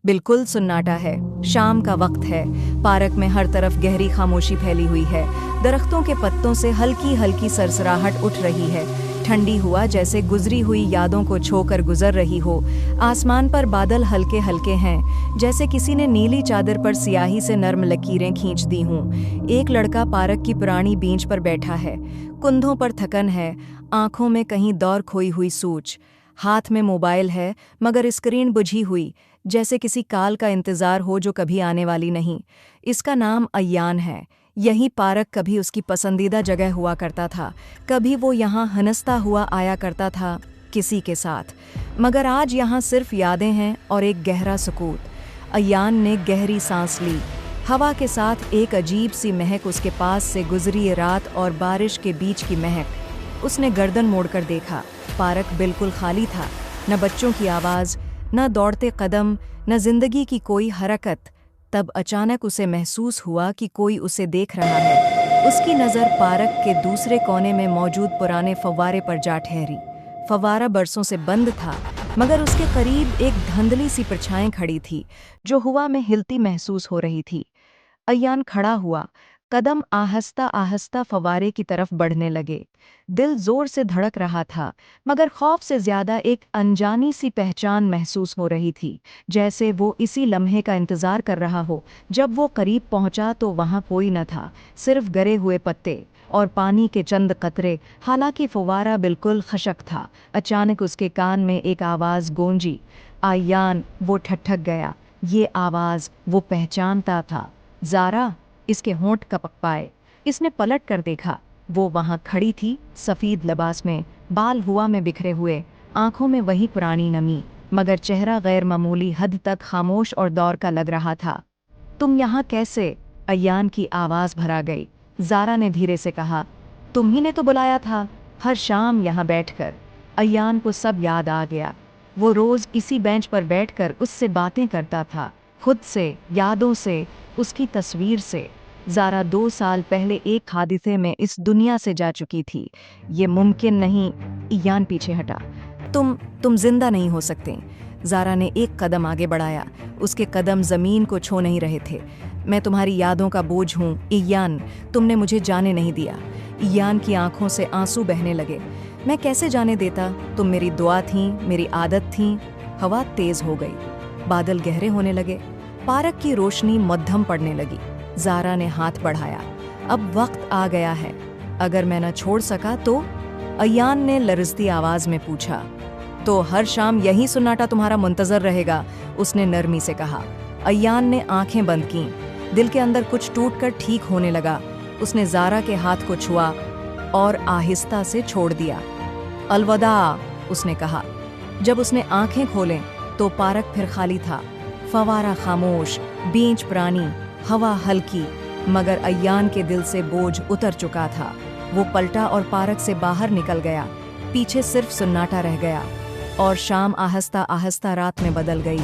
बिल्कुल सन्नाटा है। शाम का वक्त है। पार्क में हर तरफ गहरी खामोशी फैली हुई है। दरख्तों के पत्तों से हल्की हल्की सरसराहट उठ रही है। ठंडी हुआ जैसे गुजरी हुई यादों को छोकर गुजर रही हो। आसमान पर बादल हल्के हल्के हैं, जैसे किसी ने नीली चादर पर स्याही से नर्म लकीरें खींच दी हों। एक लड़का पार्क की पुरानी बेंच पर बैठा है। कुंधों पर थकन है, आंखों में कहीं दौर खोई हुई सूझ। हाथ में मोबाइल है, मगर स्क्रीन बुझी हुई, जैसे किसी काल का इंतजार हो जो कभी आने वाली नहीं। इसका नाम अय्यान है। यही पार्क कभी उसकी पसंदीदा जगह हुआ करता था। कभी वो यहाँ हंसता हुआ आया करता था किसी के साथ। मगर आज यहाँ सिर्फ यादें हैं और एक गहरा सुकूत। अय्यान ने गहरी सांस ली। हवा के साथ एक अजीब सी महक उसके पास से गुजरी, रात और बारिश के बीच की महक। उसने गर्दन मोड़कर देखा। पार्क बिल्कुल खाली था। न बच्चों की आवाज़, न दौड़ते कदम, न जिंदगी की कोई हरकत। तब अचानक उसे महसूस हुआ कि कोई उसे देख रहा है। उसकी नज़र पार्क के दूसरे कोने में मौजूद पुराने फव्वारे पर जा ठहरी। फव्वारा बरसों से बंद था, मगर उसके करीब एक धुंधली सी परछाई खड़ी थी, जो हवा में हिलती महसूस हो रही थी। अय्यान खड़ा हुआ। कदम आहिस्ता आहिस्ता फव्वारे की तरफ बढ़ने लगे। दिल जोर से धड़क रहा था, मगर खौफ से ज्यादा एक अनजानी सी पहचान महसूस हो रही थी, जैसे वो इसी लम्हे का इंतजार कर रहा हो। जब वो करीब पहुंचा तो वहां कोई न था, सिर्फ गिरे हुए पत्ते और पानी के चंद कतरे। हालांकि फव्वारा बिल्कुल खशक था। अचानक उसके कान में एक आवाज़ गूंजी। अय्यान। वो ठठक गया। ये आवाज़ वो पहचानता था। ज़ारा। इसके होंठ कपक पाए। इसने पलट कर देखा। वो वहां खड़ी थी, सफ़ेद लिबास में, बाल हवा में बिखरे हुए, आंखों में वही पुरानी नमी, मगर चेहरा गैर मामूली हद तक खामोश और दौर का लग रहा था। तुम यहाँ कैसे? अय्यान की आवाज़ भरा गई। ज़ारा ने धीरे से कहा, तुम ही ने तो बुलाया था, हर शाम यहाँ बैठकर। अय्यान को सब याद आ गया। वो रोज़ इसी बेंच पर बैठकर उससे बातें करता था, खुद से, यादों से, उसकी तस्वीर से। ज़ारा 2 साल पहले एक हादसे में इस दुनिया से जा चुकी थी। ये मुमकिन नहीं। अय्यान पीछे हटा। तुम जिंदा नहीं हो सकते। ज़ारा ने एक कदम आगे बढ़ाया। उसके कदम ज़मीन को छू नहीं रहे थे। मैं तुम्हारी यादों का बोझ हूँ अय्यान, तुमने मुझे जाने नहीं दिया। अय्यान की आंखों से आंसू बहने लगे। मैं कैसे जाने देता? तुम मेरी दुआ थी, मेरी आदत थी। हवा तेज हो गई। बादल गहरे होने लगे। पार्क की रोशनी मध्यम पड़ने लगी। ज़ारा ने हाथ बढ़ाया। अब वक्त आ गया है। अगर मैं न छोड़ सका तो? अय्यान ने लरजती आवाज़ में पूछा। तो हर शाम यही सन्नाटा तुम्हारा मुंतज़र रहेगा, उसने नरमी से कहा। अय्यान ने आंखें बंद कीं। दिल के अंदर कुछ टूटकर ठीक होने लगा। उसने ज़ारा के हाथ को छुआ और आहिस्ता से छोड़ दिया। अलविदा, उसने कहा। जब उसने आंखें खोलें तो पार्क फिर खाली था। फव्वारा खामोश, बेंच पुरानी, हवा हल्की, मगर अय्यान के दिल से बोझ उतर चुका था। वो पलटा और पार्क से बाहर निकल गया। पीछे सिर्फ सन्नाटा रह गया और शाम आहिस्ता आहिस्ता रात में बदल गई।